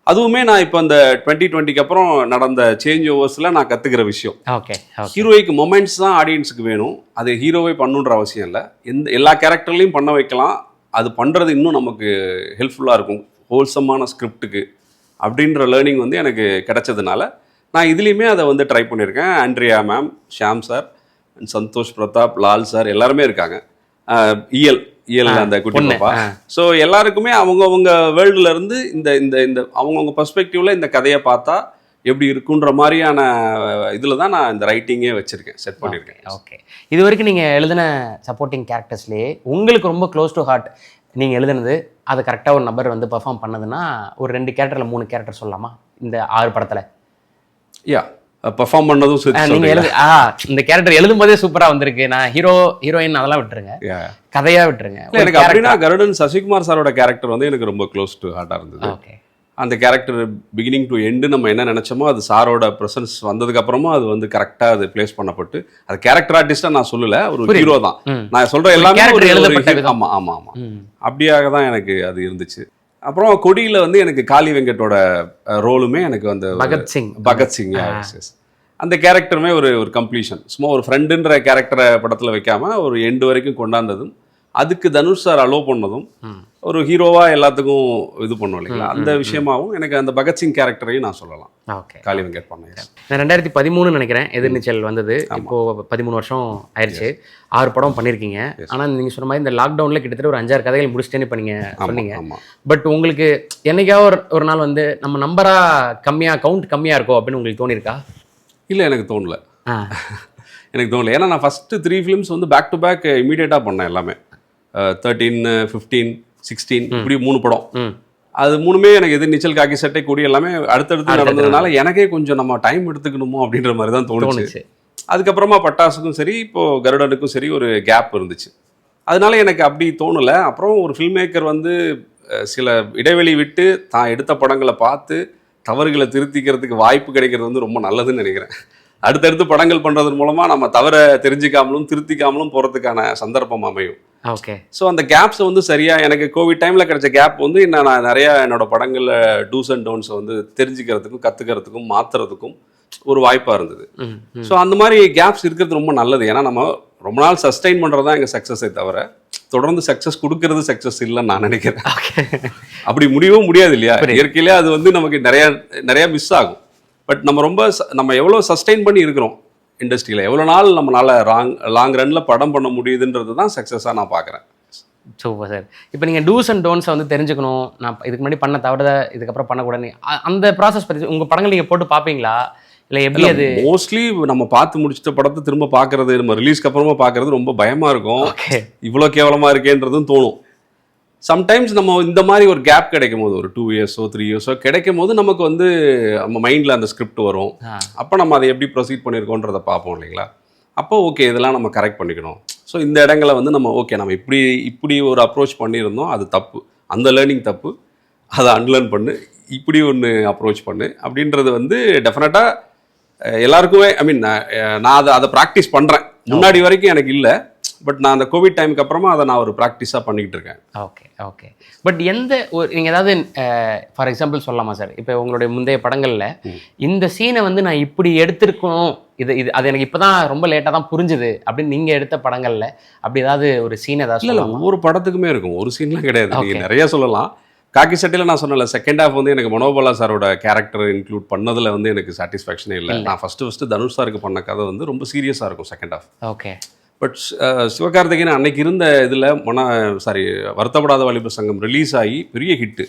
அதுவுமே நான் இப்போ அந்த 2020க்கு அப்புறம் நடந்த சேஞ்ச் ஓவர்ஸில் நான் கற்றுக்கிற விஷயம். ஓகே. ஹீரோய்க்கு மொமெண்ட்ஸ் தான் ஆடியன்ஸுக்கு வேணும், அது ஹீரோவே பண்ணுன்ற அவசியம் இல்லை. எல்லா கேரக்டர்லையும் பண்ண வைக்கலாம், அது பண்ணுறது இன்னும் நமக்கு ஹெல்ப்ஃபுல்லாக இருக்கும் ஹோல்சமான ஸ்கிரிப்டுக்கு அப்படின்ற லேர்னிங் வந்து எனக்கு கிடைச்சதுனால நான் இதுலேயுமே அதை வந்து ட்ரை பண்ணியிருக்கேன். Andrea ma'am, Shyam sir, Santhosh Prathap, Lal sir எல்லாருமே இருக்காங்க. இயல் அந்த குட்டி பாப்பா. ஸோ எல்லாருக்குமே அவங்கவுங்க வேர்ல்டுல இருந்து இந்த இந்த இந்த அவங்கவுங்க பர்ஸ்பெக்டிவ்ல இந்த கதையை பார்த்தா எப்படி இருக்குன்ற மாதிரியான இதில் தான் நான் இந்த ரைட்டிங்கே வச்சுருக்கேன், செட் பண்ணியிருக்கேன். ஓகே. இது வரைக்கும் நீங்கள் எழுதின சப்போர்ட்டிங் கேரக்டர்ஸ்லேயே உங்களுக்கு ரொம்ப க்ளோஸ் டு ஹார்ட் நீங்கள் எழுதுனது, அதை கரெக்டாக ஒரு நபர் வந்து பெர்ஃபார்ம் பண்ணதுன்னா ஒரு 2 கேரக்டரில் 3 கேரக்டர் சொல்லலாமா இந்த 6 படத்தில்? யா, பெர்ஃபார்ம் பண்ணதும் நீங்கள் இந்த கேரக்டர் எழுதும் போதே சூப்பராக வந்திருக்கு. நான் ஹீரோயின் அதெல்லாம் விட்டுருங்க, கதையாக விட்டுருங்க. எனக்கு அப்படின்னா கருடன் சசிகுமார் சாரோட கேரக்டர் வந்து எனக்கு ரொம்ப க்ளோஸ் டு ஹார்ட்டாக இருந்தது. ஓகே. அந்த கேரக்டர் பிகினிங் டு எண்டு நம்ம என்ன நினச்சோமோ அது சாரோட ப்ரெசன்ஸ் வந்ததுக்கப்புறமா அது வந்து கரெக்டாக அது பிளேஸ் பண்ணப்பட்டு, அது கேரக்டர் ஆர்டிஸ்டாக நான் சொல்லலை, ஒரு ஹீரோ தான் நான் சொல்கிற எல்லாமே. ஆமாம் ஆமாம் ஆமாம், அப்படியாக தான் எனக்கு அது இருந்துச்சு. அப்புறம் கொடியில் வந்து எனக்கு காளி வெங்கட்டோட ரோலுமே எனக்கு அந்த பகத்சிங் அந்த கேரக்டருமே ஒரு கம்ப்ளீஷன், சும்மா ஒரு ஃப்ரெண்டுன்ற கேரக்டரை படத்தில் வைக்காம ஒரு எண்டு வரைக்கும் கொண்டாந்ததும், அதுக்கு தனுஷ் சார் அலோவ் பண்ணதும், ஒரு ஹீரோவாக எல்லாத்துக்கும் இது பண்ணுவோம் இல்லைங்களா, அந்த விஷயமாகவும் எனக்கு அந்த பகத்சிங் கேரக்டரையும் நான் சொல்லலாம். ஓகே. காளி வெங்கட் பண்ணேன். நான் 2013 நினைக்கிறேன் எதிர்நீச்சல் வந்தது. இப்போது 13 வருஷம் ஆயிடுச்சு. 6 படம் பண்ணியிருக்கீங்க. ஆனால் நீங்கள் சொன்ன மாதிரி இந்த லாக்டவுனில் கிட்டத்தட்ட ஒரு 5-6 கதைகள் முடிச்சிட்டேன்னு இப்போ நீங்கள் சொன்னீங்க. பட் உங்களுக்கு என்னைக்காவது ஒரு நாள் வந்து நம்ம நம்பராக கம்மியாக கவுண்ட் கம்மியாக இருக்கும் அப்படின்னு உங்களுக்கு தோணியிருக்கா? இல்லை, எனக்கு தோணலை. எனக்கு தோணலை. ஏன்னா நான் ஃபஸ்ட்டு 3 ஃபிலிம்ஸ் வந்து பேக் டு பேக் இமீடியட்டாக பண்ணேன். எல்லாமே 13, 15, 16 இப்படி 3 படம். அது 3மே எனக்கு எதிர்நீச்சல், காக்கி சட்டை, கொடி எல்லாமே அடுத்தடுத்து நடந்ததுனால எனக்கே கொஞ்சம் நம்ம டைம் எடுத்துக்கணுமோ அப்படின்ற மாதிரி தான் தோணுச்சு. அதுக்கப்புறமா பட்டாசுக்கும் சரி இப்போது கருடனுக்கும் சரி ஒரு கேப் இருந்துச்சு. அதனால எனக்கு அப்படி தோணலை. அப்புறம் ஒரு ஃபில்ம் மேக்கர் வந்து சில இடைவெளி விட்டு தான் எடுத்த படங்களை பார்த்து தவறுகளை திருத்திக்கிறதுக்கு வாய்ப்பு கிடைக்கிறது வந்து ரொம்ப நல்லதுன்னு நினைக்கிறேன். அடுத்தடுத்து படங்கள் பண்ணுறதன் மூலமாக நம்ம தவற தெரிஞ்சிக்காமலும் திருத்திக்காமலும் போகிறதுக்கான சந்தர்ப்பம் அமையும். ஓகே. ஸோ அந்த கேப்ஸை வந்து சரியாக எனக்கு கோவிட் டைமில் கிடைச்ச கேப் வந்து நான் நிறையா என்னோட படங்களில் டூஸ் அண்ட் டவுன்ஸை வந்து தெரிஞ்சுக்கிறதுக்கும் கற்றுக்கிறதுக்கும் மாற்றுறதுக்கும் ஒரு வாய்ப்பாக இருந்தது. ஸோ அந்த மாதிரி கேப்ஸ் இருக்கிறது ரொம்ப நல்லது. ஏன்னா நம்ம ரொம்ப நாள் சஸ்டெயின் பண்ணுறது தான் எங்கள் சக்ஸஸை தவிர தொடர்ந்து சக்ஸஸ் கொடுக்கறது சக்ஸஸ் இல்லைன்னு நான் நினைக்கிறேன். அப்படி முடியவும் முடியாது இல்லையா, இயற்கையிலே அது வந்து நமக்கு நிறையா மிஸ் ஆகும். பட் நம்ம எவ்வளோ சஸ்டெயின் பண்ணி இருக்கிறோம், இண்டஸ்ட்ரியில் எவ்வளோ நாள் நம்மளால் லாங் ரன்னில் படம் பண்ண முடியுதுன்றது தான் சக்ஸஸாக நான் பார்க்குறேன். Super sir. இப்போ நீங்கள் டூஸ் அண்ட் டோன்ஸை வந்து தெரிஞ்சுக்கணும், நான் இதுக்கு முன்னாடி பண்ண தவிர இதுக்கப்புறம் பண்ணக்கூடாது, அந்த ப்ராசஸ் பற்றி உங்கள் படங்கள் நீங்கள் போட்டு பார்ப்பீங்களா இல்லை எப்படி? அது மோஸ்ட்லி நம்ம பார்த்து முடிச்சிட்ட படத்தை திரும்ப பார்க்கறது, நம்ம ரிலீஸ்க்கு அப்புறமா பார்க்கறது ரொம்ப பயமாக இருக்கும். இவ்வளோ கேவலமாக இருக்கேன்றதும் தோணும். சம்டைம்ஸ் நம்ம இந்த மாதிரி ஒரு கேப் கிடைக்கும் போது, ஒரு 2 இயர்ஸோ 3 இயர்ஸோ கிடைக்கும் போது நமக்கு வந்து நம்ம மைண்டில் அந்த ஸ்கிரிப்ட் வரும். அப்போ நம்ம அதை எப்படி ப்ரொசீட் பண்ணியிருக்கோன்றதை பார்ப்போம் இல்லைங்களா? அப்போ ஓகே இதெல்லாம் நம்ம கரெக்ட் பண்ணிக்கணும். ஸோ இந்த இடங்களை வந்து நம்ம ஓகே நம்ம இப்படி ஒரு அப்ரோச் பண்ணியிருந்தோம், அது தப்பு, அந்த லேர்னிங் தப்பு, அதை அன்லேர்ன் பண்ணு, இப்படி ஒன்று அப்ரோச் பண்ணு அப்படின்றது வந்து டெஃபினட்டாக எல்லாருக்குமே ஐ மீன் நான் அதை ப்ராக்டிஸ் பண்ணுறேன். முன்னாடி வரைக்கும் எனக்கு இல்லை, பட் நான் அந்த கோவிட் டைமுக்கு அப்புறமா அதை நான் ஒரு ப்ராக்டிஸாக பண்ணிக்கிட்டு இருக்கேன். ஓகே. பட் எந்த ஒரு நீங்கள் ஏதாவது ஃபார் எக்ஸாம்பிள் சொல்லலாமா சார்? இப்போ உங்களுடைய முந்தைய படங்களில் இந்த சீனை வந்து நான் இப்படி எடுத்திருக்கணும், இது அது எனக்கு இப்போ தான் ரொம்ப லேட்டாக தான் புரிஞ்சுது அப்படின்னு நீங்கள் எடுத்த படங்களில் அப்படி ஏதாவது ஒரு சீன் ஏதாவது? இல்லை, ஒவ்வொரு படத்துக்குமே இருக்கும், ஒரு சீன்லாம் கிடையாது. நீங்கள் நிறைய சொல்லலாம். காக்கி சட்டையில் நான் சொன்னல, செகண்ட் ஹாஃப் வந்து எனக்கு மனோபாலா சாரோட கேரக்டர் இன்க்ளூட் பண்ணதில் வந்து எனக்கு சாட்டிஸ்ஃபேக்ஷனே இல்லை. நான் ஃபஸ்ட்டு தனுஷ் சாருக்கு பண்ண கதை வந்து ரொம்ப சீரியஸாக இருக்கும் second half. Okay. But Sivakarthikeyan அன்னைக்கு இருந்த இதில் வருத்தப்படாத வாலிபர் சங்கம் ரிலீஸ் ஆகி பெரிய ஹிட்டு.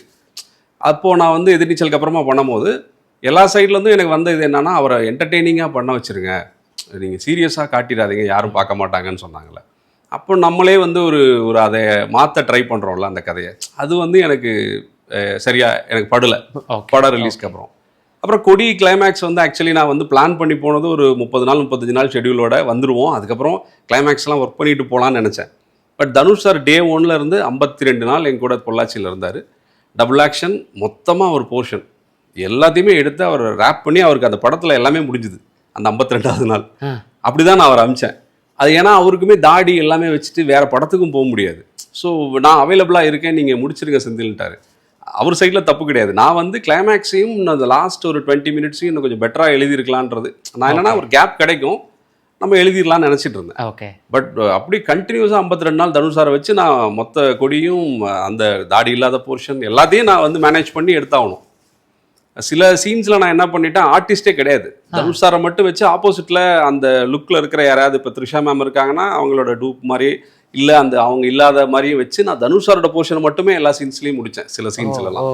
அப்போது நான் வந்து எதிர்நீச்சலுக்கு அப்புறமா பண்ணும்போது எல்லா சைட்லேருந்தும் எனக்கு வந்த இது என்னென்னா, அவரை என்டர்டெய்னிங்காக பண்ண வச்சுருங்க, நீங்கள் சீரியஸாக காட்டிடாதீங்க, யாரும் பார்க்க மாட்டாங்கன்னு சொன்னாங்களே. அப்போ நம்மளே வந்து ஒரு அதை மாற்ற ட்ரை பண்ணுறோம்ல அந்த கதையை, அது வந்து எனக்கு சரியாக எனக்கு படலை படம் ரிலீஸ்க்கு அப்புறம் கொடி கிளைமேக்ஸ் வந்து ஆக்சுவலி நான் வந்து பிளான் பண்ணி போனது ஒரு 30 நாள் 35 நாள் ஷெடியூலோட வந்துடுவோம். அதுக்கப்புறம் கிளைமேக்ஸ்லாம் ஒர்க் பண்ணிட்டு போகலான்னு நினச்சேன். பட் தனுஷ் சார் டே 1 இருந்து 52 நாள் என் கூட பொள்ளாச்சியில் இருந்தார். டபுள் ஆக்ஷன் மொத்தமாக ஒரு போர்ஷன் எல்லாத்தையுமே எடுத்து அவர் ரேப் பண்ணி அவருக்கு அந்த படத்தில் எல்லாமே முடிஞ்சுது அந்த 52வது நாள். அப்படி தான் நான் அவரை அமிச்சேன். அது ஏன்னா அவருக்குமே தாடி எல்லாமே வச்சுட்டு வேறு படத்துக்கும் போக முடியாது. ஸோ நான் அவைலபிளாக இருக்கேன், நீங்கள் முடிச்சிருங்க செந்தில்ட்டார். அவர் சைடில் தப்பு கிடையாது. நான் வந்து கிளைமேக்ஸையும் அந்த லாஸ்ட் ஒரு 20 மினிட்ஸையும் இன்னும் கொஞ்சம் பெட்டராக எழுதியிருக்கலான்றது. நான் என்னன்னா ஒரு கேப் கிடைக்கும், நம்ம எழுதிடலாம்னு நினச்சிட்டு இருந்தேன். ஓகே. பட் அப்படி கண்டினியூஸாக 52 நாள் தனுஷ் சாரை வச்சு நான் மொத்த கொடியும் அந்த தாடி இல்லாத போர்ஷன் எல்லாத்தையும் நான் வந்து மேனேஜ் பண்ணி எடுத்தாகணும். சில சீன்ஸில் நான் என்ன பண்ணிட்டேன், ஆர்டிஸ்டே கிடையாது, தனுஷ் சாரை மட்டும் வச்சு ஆப்போசிட்டில் அந்த லுக்கில் இருக்கிற யாராவது இப்போ த்ரிஷா மேம் இருக்காங்கன்னா அவங்களோட டூப் மாதிரி இல்லை அந்த அவங்க இல்லாத மாதிரியும் வச்சு நான் தனுஷ் சாரோட போர்ஷனை மட்டுமே எல்லா சீன்ஸ்லையும் முடித்தேன் சில சீன்ஸ்லாம்.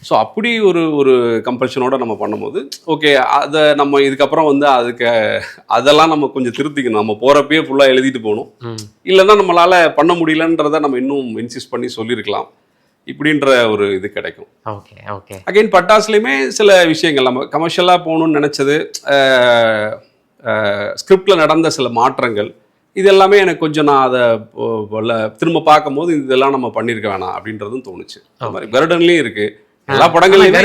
ஸோ அப்படி ஒரு கம்பல்ஷனோட நம்ம பண்ணும்போது ஓகே அதை நம்ம இதுக்கப்புறம் வந்து அதெல்லாம் நம்ம கொஞ்சம் திருத்திக்கணும். நம்ம போகிறப்பயே ஃபுல்லாக எழுதிட்டு போகணும், இல்லைன்னா நம்மளால் பண்ண முடியலன்றதை நம்ம இன்னும் இன்சிஸ்ட் பண்ணி சொல்லியிருக்கலாம், இப்படின்ற ஒரு இது கிடைக்கும். ஓகே. அகைன் பட்டாஸ்லேயுமே சில விஷயங்கள் நம்ம கமர்ஷியலாக போகணும்னு நினச்சது, ஸ்கிரிப்டில் நடந்த சில மாற்றங்கள், இது எல்லாமே எனக்கு கொஞ்சம் நான் அதை திரும்ப பார்க்கும்போது இதெல்லாம் நம்ம பண்ணியிருக்க வேணாம் அப்படின்றதும் தோணுச்சு. அது மாதிரி கருடன்லேயும் இருக்குது, எல்லா படங்களையுமே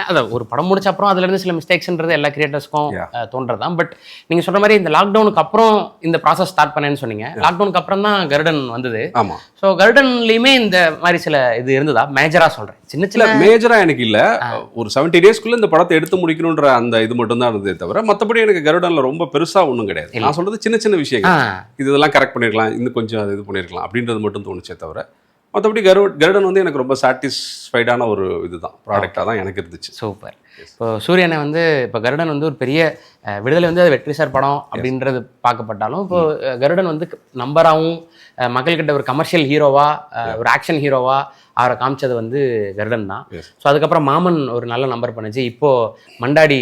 அதான் ஒரு படம் முடிச்ச அப்புறம் அதுல இருந்து சில மிஸ்டேக்ஸ்ன்றது எல்லா கிரியேட்டர்ஸ்க்கும் தோன்றதான். பட் நீங்க சொல்ற மாதிரி இந்த லாக்டவுனுக்கு அப்புறம் இந்த ப்ராசஸ் ஸ்டார்ட் பண்ணேன்னு சொன்னீங்க. லாக்டவுனுக்கு அப்புறம் தான் கருடன் வந்தது. ஆமா. ஸோ கருடன்லயுமே இந்த மாதிரி சில இது இருந்ததா? மேஜரா சொல்றேன், சின்ன மேஜரா எனக்கு இல்ல, ஒரு 70 டேஸ்க்குள்ள இந்த படத்தை எடுத்து முடிக்கணும்ன்ற அந்த இது மட்டும் தான் இருந்ததே தவிர மற்றபடி எனக்கு கருடன்ல ரொம்ப பெருசா ஒன்றும் கிடையாது. நான் சொல்றது சின்ன விஷயங்கள், இதெல்லாம் கரெக்ட் பண்ணிருக்கலாம், இன்னும் கொஞ்சம் அது இது பண்ணிருக்கலாம் அப்படின்றது மட்டும் தோணுச்சே தவிர மற்றபடி கருடன் வந்து எனக்கு ரொம்ப சாட்டிஸ்ஃபைடான ஒரு இதுதான் ப்ராடக்டாக தான் எனக்கு இருந்துச்சு. சூப்பர். இப்போ சூரியனை வந்து இப்போ கருடன் வந்து ஒரு பெரிய விடுதலை வந்து அது வெற்றி சார் படம் அப்படின்றது பார்க்கப்பட்டாலும் இப்போ கருடன் வந்து நம்பராகவும் மக்கள்கிட்ட ஒரு கமர்ஷியல் ஹீரோவா ஒரு ஆக்ஷன் ஹீரோவா அவரை காமிச்சது வந்து கருடன் தான். ஸோ அதுக்கப்புறம் மாமன் ஒரு நல்ல நம்பர் பண்ணுச்சு, இப்போ மண்டாடி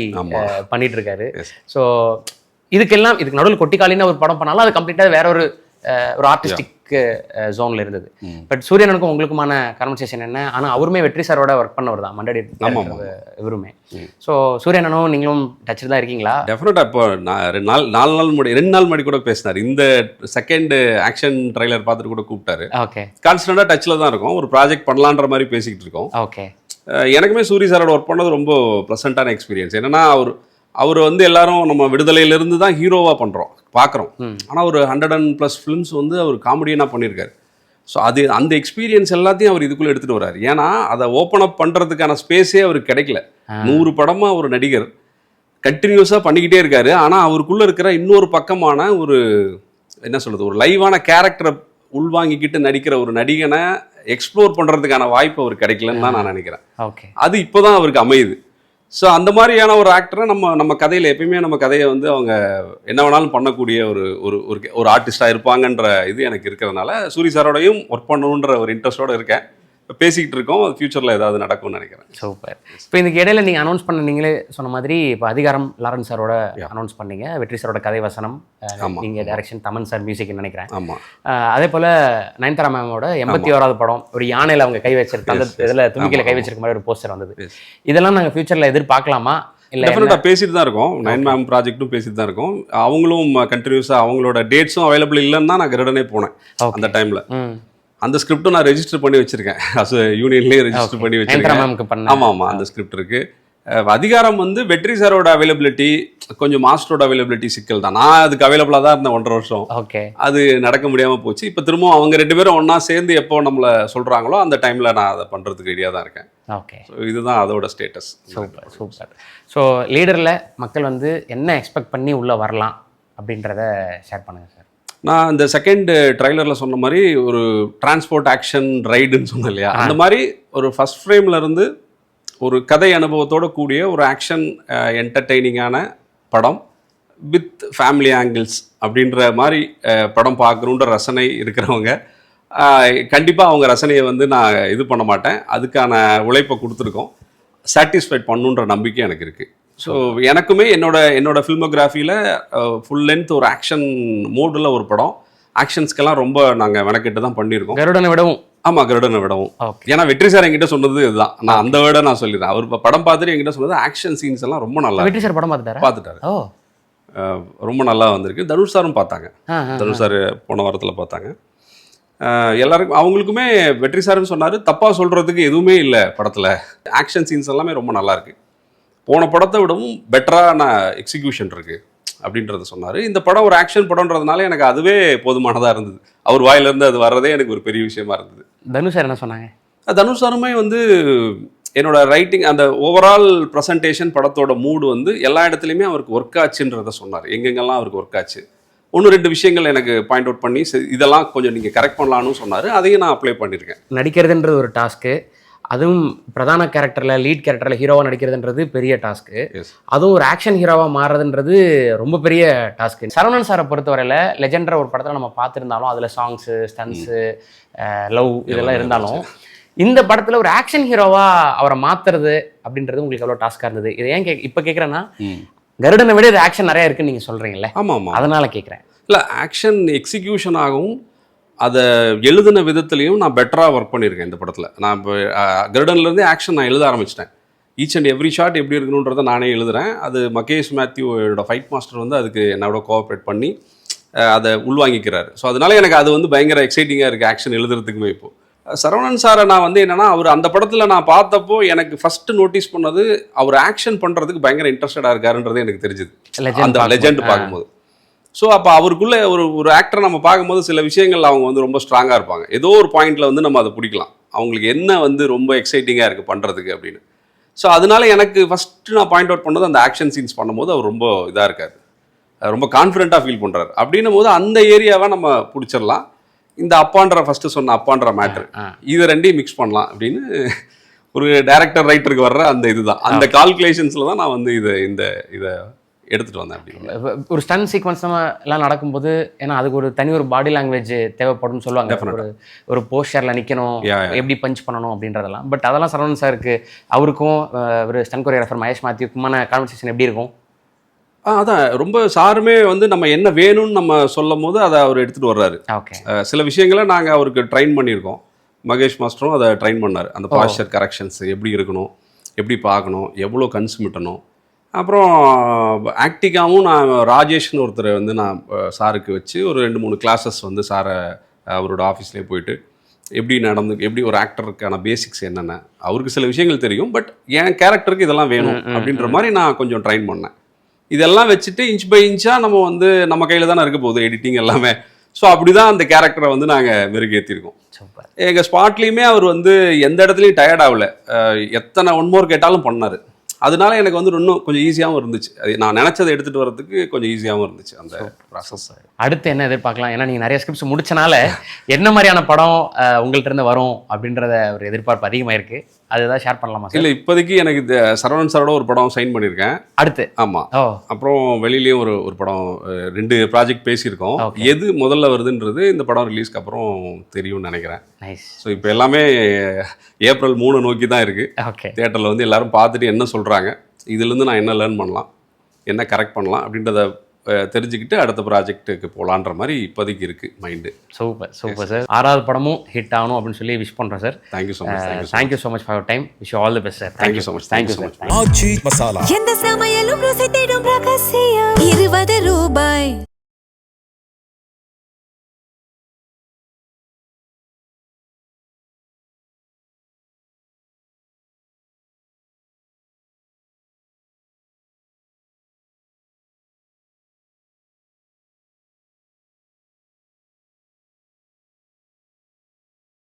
பண்ணிட்டு இருக்காரு. ஸோ இதுக்கு நடுவில் கொட்டிக்காலின்னு ஒரு படம் பண்ணாலும் அது கம்ப்ளீட்டாக வேற ஒரு ஆர்டிஸ்டிக் ஜோன்ல இருந்தது. பட் சூரியனுக்கும் உங்களுக்குமான கான்வர்சேஷன் என்ன? ஆனா அவருமே வெற்றி சாரோட ஒர்க் பண்ணவர் தான், மண்டாடி இவருமே. ஸோ சூரியனும் நீங்களும் டச்சில் தான் இருக்கீங்களா? டெஃபினட்டா. இப்போ நான் 2 நாள் முன்னாடி கூட பேசினார், இந்த செகண்ட் ஆக்ஷன் ட்ரைலர் பார்த்துட்டு கூட கூப்பிட்டாரு. ஓகே. கான்ஸ்டன்டா டச்சில் தான் இருக்கும், ஒரு ப்ராஜெக்ட் பண்ணலான்ற மாதிரி பேசிக்கிட்டு இருக்கோம். ஓகே. எனக்குமே சூரிய சாரோட ஒர்க் பண்ணது ரொம்ப ப்ளசண்டான எக்ஸ்பீரியன்ஸ். என்னன்னா அவர் வந்து எல்லாரும் நம்ம விடுதலையிலிருந்து தான் ஹீரோவாக பண்ணுறோம் பார்க்குறோம், ஆனால் ஒரு 100+ ஃபிலிம்ஸ் வந்து அவர் காமெடியனாக பண்ணியிருக்காரு. ஸோ அந்த எக்ஸ்பீரியன்ஸ் எல்லாத்தையும் அவர் இதுக்குள்ளே எடுத்துகிட்டு வர்றாரு. ஏன்னா அதை ஓப்பன் அப் பண்ணுறதுக்கான ஸ்பேஸே அவருக்கு கிடைக்கல. 100 படமாக ஒரு நடிகர் கண்டினியூஸாக பண்ணிக்கிட்டே இருக்காரு. ஆனால் அவருக்குள்ளே இருக்கிற இன்னொரு பக்கமான ஒரு என்ன சொல்கிறது, ஒரு லைவான கேரக்டரை உள்வாங்கிக்கிட்டு நடிக்கிற ஒரு நடிகனை எக்ஸ்ப்ளோர் பண்ணுறதுக்கான வாய்ப்பு அவருக்கு கிடைக்கலன்னு தான் நான் நினைக்கிறேன். ஓகே. அது இப்போ தான் அவருக்கு அமையுது. ஸோ அந்த மாதிரியான ஒரு ஆக்டரை நம்ம கதையில் எப்பயுமே நம்ம கதையை வந்து அவங்க என்ன வேணாலும் பண்ணக்கூடிய ஒரு ஒரு ஒரு ஆர்டிஸ்டாக இருப்பாங்கன்ற இது எனக்கு இருக்கிறதுனால சூரி சாரோடையும் ஒர்க் பண்ணணுன்ற ஒரு இன்ட்ரெஸ்டோடு இருக்கேன். பேசிக்கிட்டு இருக்கோம். அது ஃபியூச்சரில் ஏதாவது நடக்கும்னு நினைக்கிறேன். சூப்பர். இப்போ இதுக்கு இடையில நீங்கள் அனௌன்ஸ் பண்ண நீங்களே சொன்ன மாதிரி இப்போ அதிகாரம் லாரன்ஸ் சாரோட அனௌன்ஸ் பண்ணீங்க, வெற்றி சாரோட கதை வசனம், நீங்கள் டைரக்ஷன், தமன் சார் மியூசிக்னு நினைக்கிறேன். ஆமாம். அதே போல் நயன்தாரா மேமோட 81வது படம் ஒரு யானையில் அவங்க கை வச்சிருக்க அந்த இதில் தும்பிக்கையில் கை வச்சிருக்க மாதிரி ஒரு போஸ்டர் வந்தது. இதெல்லாம் நாங்கள் ஃபியூச்சரில் எதிர்பார்க்கலாமா? இல்லை டெஃபினட்டாக பேசிட்டு தான் இருக்கோம். நயன் மேம் ப்ராஜெக்ட்டும் பேசிட்டு தான் இருக்கோம். அவங்களும் கண்டினியூஸாக அவங்களோட டேட்ஸும் அவைலபிள் இல்லைன்னு தான் நான் கருடனே போனேன் அந்த டைமில். அந்த ஸ்கிரிப்டும் நான் ரெஜிஸ்டர் பண்ணி வச்சிருக்கேன். யூனியன்லேயே ரெஜிஸ்டர் பண்ணி வச்சிருக்கேன். ஆமாம், அந்த ஸ்கிரிப்ட் இருக்கு. அதிகாரம் வந்து வெற்றி சாரோட அவைலபிலிட்டி, கொஞ்சம் மாஸ்டரோட அவைலபிலிட்டி சிக்கல் தான். நான் அதுக்கு அவைலபிளாக தான் இருந்தேன் 1.5 வருஷம். ஓகே, அது நடக்க முடியாமல் போச்சு. இப்போ திரும்பவும் அவங்க 2 பேரும் ஒன்றா சேர்ந்து எப்போ நம்மளை சொல்கிறாங்களோ அந்த டைமில் நான் அதை பண்ணுறதுக்கு ரெடியாக தான் இருக்கேன். ஓகே, ஸோ இதுதான் அதோட ஸ்டேட்டஸ். Super super. ஸோ லீடரில் மக்கள் வந்து என்ன எக்ஸ்பெக்ட் பண்ணி உள்ளே வரலாம் அப்படின்றத ஷேர் பண்ணுங்கள் சார். நான் இந்த செகண்ட் ட்ரைலரில் சொன்ன மாதிரி ஒரு டிரான்ஸ்போர்ட் ஆக்ஷன் ரைடுன்னு சொன்னேன் இல்லையா, அந்த மாதிரி ஒரு ஃபஸ்ட் ஃப்ரேமில் இருந்து ஒரு கதை அனுபவத்தோடு கூடிய ஒரு ஆக்ஷன் என்டர்டெய்னிங்கான படம் வித் ஃபேமிலி ஆங்கிள்ஸ் அப்படின்ற மாதிரி படம் பார்க்கணுன்ற ரசனை இருக்கிறவங்க கண்டிப்பாக அவங்க ரசனையை வந்து நான் இது பண்ண மாட்டேன். அதுக்கான உழைப்பை கொடுத்துருக்கோம். சாட்டிஸ்ஃபைட் பண்ணுன்ற நம்பிக்கை எனக்கு இருக்குது. ஸோ எனக்குமே என்னோட ஃபில்மோகிராஃபியில் ஃபுல் லென்த் ஒரு ஆக்ஷன் மோடில் ஒரு படம், ஆக்ஷன்ஸ்க்கெல்லாம் ரொம்ப நாங்கள் மெனக்கிட்டு தான் பண்ணியிருக்கோம். கருடனை விடவும். ஆமாம், கருடனை விடவும். ஏன்னா வெற்றி சார் என்கிட்ட சொன்னது இதுதான். நான் அந்த வேர்டை நான் சொல்லிடுறேன். அவர் படம் பார்த்துட்டு என்கிட்ட சொன்னது ஆக்ஷன் சீன்ஸ் எல்லாம் ரொம்ப நல்லா. வெற்றி சார் படம் பார்த்துட்டாரு. ரொம்ப நல்லா வந்திருக்கு. தனுஷ் சாரும் பார்த்தாங்க. தனுஷ் சார் போன வாரத்தில் பார்த்தாங்க. எல்லாருக்கும் அவங்களுக்குமே வெற்றி சார்னு சொன்னார். தப்பாக சொல்கிறதுக்கு எதுவுமே இல்லை படத்தில். ஆக்ஷன் சீன்ஸ் எல்லாமே ரொம்ப நல்லா இருக்குது. போன படத்தை விடவும் பெட்டரான எக்ஸிக்யூஷன் இருக்குது அப்படின்றத சொன்னார். இந்த படம் ஒரு ஆக்ஷன் படம்ன்றதுனால எனக்கு அதுவே போதுமானதாக இருந்தது. அவர் வாயிலேருந்து அது வர்றதே எனக்கு ஒரு பெரிய விஷயமா இருந்தது. தனுஷ் சார் என்ன சொன்னாங்க? தனுஷ் சாருமே வந்து என்னோட ரைட்டிங், அந்த ஓவரால் ப்ரெசன்டேஷன், படத்தோட மூடு வந்து எல்லா இடத்துலையுமே அவருக்கு ஒர்க் ஆச்சுன்றதை சொன்னார். எங்கெங்கெல்லாம் அவருக்கு ஒர்க் ஆச்சு, 1-2 விஷயங்கள் எனக்கு பாயிண்ட் அவுட் பண்ணி இதெல்லாம் கொஞ்சம் நீங்கள் கரெக்ட் பண்ணலான்னு சொன்னார். அதையும் நான் அப்ளை பண்ணியிருக்கேன். நடிக்கிறதுன்றது ஒரு டாஸ்க்கு, அதுவும் பிரதான கேரக்டரில், லீட் கேரக்டரில் ஹீரோவாக நடிக்கிறதுன்றது பெரிய டாஸ்க்கு. அதுவும் ஒரு ஆக்ஷன் ஹீரோவாக மாறுறதுன்றது ரொம்ப பெரிய டாஸ்க்கு. சரவணன் சாரை பொறுத்தவரையில் லெஜெண்டர் ஒரு படத்தில் நம்ம பார்த்துருந்தாலும் அதில் சாங்ஸு, ஸ்டன்ஸு, லவ் இதெல்லாம் இருந்தாலும் இந்த படத்தில் ஒரு ஆக்ஷன் ஹீரோவாக அவரை மாற்றுறது அப்படின்றது உங்களுக்கு எவ்வளோ டாஸ்க்காக இருந்தது? இதை ஏன் இப்போ கேட்குறேன்னா, கருடனை விட இது ஆக்ஷன் நிறையா இருக்குன்னு நீங்கள் சொல்கிறீங்களே. ஆமாம், அதனால் கேட்குறேன். இல்லை, ஆக்ஷன் எக்ஸிக்யூஷன் ஆகும், அதை எழுதின விதத்துலையும் நான் பெட்டராக ஒர்க் பண்ணியிருக்கேன் இந்த படத்தில். நான் இப்போ கருடன்லேருந்தே ஆக்ஷன் நான் எழுத ஆரம்பிச்சிட்டேன். ஈச் அண்ட் எவ்ரி ஷாட் எப்படி இருக்கணுன்றதை நானே எழுதுகிறேன். அது மகேஷ் மேத்யூவோட ஃபைட் மாஸ்டர் வந்து அதுக்கு என்னோட கோஆப்ரேட் பண்ணி அதை உள்வாங்கிக்கிறாரு. ஸோ அதனால எனக்கு அது வந்து பயங்கர எக்ஸைட்டிங்காக இருக்குது ஆக்ஷன் எழுதுறதுக்குமே. இப்போது சரவணன் சாரை நான் வந்து என்னென்னா, அவர் அந்த படத்தில் நான் பார்த்தப்போ எனக்கு ஃபஸ்ட்டு நோட்டீஸ் பண்ணது அவர் ஆக்ஷன் பண்ணுறதுக்கு பயங்கர இன்ட்ரெஸ்டடாக இருக்காருன்றது எனக்கு தெரிஞ்சுது அந்த லெஜெண்ட் பார்க்கும்போது. ஸோ அப்போ அவருக்குள்ளே ஒரு ஆக்டரை நம்ம பார்க்கும்போது சில விஷயங்கள் அவங்க வந்து ரொம்ப ஸ்ட்ராங்காக இருப்பாங்க. ஏதோ ஒரு பாயிண்டில் வந்து நம்ம அதை பிடிக்கலாம். அவங்களுக்கு என்ன வந்து ரொம்ப எக்ஸைட்டிங்காக இருக்குது பண்ணுறதுக்கு அப்படின்னு. ஸோ அதனால எனக்கு ஃபஸ்ட்டு நான் பாயிண்ட் அவுட் பண்ணது அந்த ஆக்ஷன் சீன்ஸ் பண்ணும்போது அவர் ரொம்ப இதாக இருக்கார், ரொம்ப கான்ஃபிடென்ட்டாக ஃபீல் பண்ணுறாரு. அப்படின்னும் போது அந்த ஏரியாவை நம்ம பிடிச்சிடலாம். இந்த அப்பான்ற ஃபஸ்ட்டு சொன்ன அப்பான்ற மேட்ரு, இது ரெண்டையும் மிக்ஸ் பண்ணலாம் அப்படின்னு ஒரு டைரக்டர் ரைட்டருக்கு வர்ற அந்த இதுதான், அந்த கால்குலேஷன்ஸில் தான் நான் வந்து இதை எடுத்துகிட்டு வந்தேன். அப்படி ஒரு ஸ்டன் சீக்வன்ஸ் எல்லாம் நடக்கும்போது, ஏன்னா அதுக்கு ஒரு தனி ஒரு பாடி லாங்குவேஜ் தேவைப்படும்னு சொல்லுவாங்க. ஒரு போஸ்டரில் நிற்கணும், எப்படி பஞ்ச் பண்ணணும் அப்படின்றதெல்லாம். பட் அதெல்லாம் சரவணன் சாருக்கு, அவருக்கும் ஒரு ஸ்டன் கொரியோகிராஃபர் மகேஷ் மேத்யூக்குமான கான்வர்சேஷன் எப்படி இருக்கும்? அதான் ரொம்ப சாருமே வந்து நம்ம என்ன வேணும்னு நம்ம சொல்லும் போது அதை அவர் எடுத்துகிட்டு வர்றாரு. ஓகே, சில விஷயங்களை நாங்கள் அவருக்கு ட்ரைன் பண்ணியிருக்கோம். மகேஷ் மாஸ்டரும் அதை ட்ரைன் பண்ணார். அந்த பாஸ்டர் கரெக்ஷன்ஸ் எப்படி இருக்கணும், எப்படி பார்க்கணும், எவ்வளோ கன்சுமிட்டணும். அப்புறம் ஆக்டிக்காவும் நான் ராஜேஷ்னு ஒருத்தரை வந்து நான் சாருக்கு வச்சு ஒரு 2-3 கிளாஸஸ் வந்து சாரை அவரோட ஆஃபீஸ்லேயே போயிட்டு எப்படி ஒரு ஆக்டருக்கான பேசிக்ஸ் என்னென்ன, அவருக்கு சில விஷயங்கள் தெரியும், பட் என் கேரக்டருக்கு இதெல்லாம் வேணும் அப்படின்ற மாதிரி நான் கொஞ்சம் ட்ரைன் பண்ணேன். இதெல்லாம் வச்சுட்டு இன்ச் பை இன்ச்சாக நம்ம வந்து நம்ம கையில் தானே இருக்க போகுது எடிட்டிங் எல்லாமே. ஸோ அப்படி தான் அந்த கேரக்டரை வந்து நாங்கள் மெருகேற்றிருக்கோம். எங்கள் ஸ்பாட்லேயுமே அவர் வந்து எந்த இடத்துலையும் டயர்ட் ஆகலை. எத்தனை ஒன்மோர் கேட்டாலும் பண்ணார். அதனால எனக்கு வந்து இன்னும் கொஞ்சம் ஈஸியாகவும் இருந்துச்சு. அது நான் நினச்சதை எடுத்துகிட்டு வரதுக்கு கொஞ்சம் ஈஸியாகவும் இருந்துச்சு அந்த ப்ராசஸ். அடுத்து என்ன எதிர்பார்க்கலாம்? ஏன்னா நீங்கள் நிறைய ஸ்கிரிப்ட்ஸ் முடிச்சனால என்ன மாதிரியான படம் உங்கள்கிட்ட இருந்து வரும் அப்படின்றத ஒரு எதிர்பார்ப்பு அதிகமாக இருக்குது. அது ஏதாவது ஷேர் பண்ணலாமா சார்? இல்லை இப்போதைக்கு எனக்கு இந்த சரவணன் சாரோட ஒரு படம் சைன் பண்ணியிருக்கேன். அடுத்து ஆமாம். ஓ அப்புறம் வெளியிலயும் ஒரு படம் 2 ப்ராஜெக்ட் பேசியிருக்கோம். எது முதல்ல வருதுன்றது இந்த படம் ரிலீஸ்க்கு அப்புறம் தெரியும்னு நினைக்கிறேன். நைஸ். ஸோ இப்போ எல்லாமே ஏப்ரல் 3 நோக்கி தான் இருக்குது. ஓகே. தியேட்டரில் வந்து எல்லாரும் பார்த்துட்டு என்ன சொல்கிறாங்க, இதுலேருந்து நான் என்ன லேர்ன் பண்ணலாம், என்ன கரெக்ட் பண்ணலாம் அப்படின்றத தெரிஞ்சுக்கிட்டு அடுத்த ப்ராஜெக்ட்டுக்கு போகலான்ற மாதிரி இப்போதைக்கு இருக்குது மைண்டு. Super super sir. 6வது படமும் ஹிட் ஆகணும் அப்படின்னு சொல்லி விஷ் பண்ணுறோம் sir. Thank you so much. Thank you so much for your time. Wish you all the best sir. Thank you so much. Thank you sir. Aachi Masala. எந்த சமையலும் ருசி தேட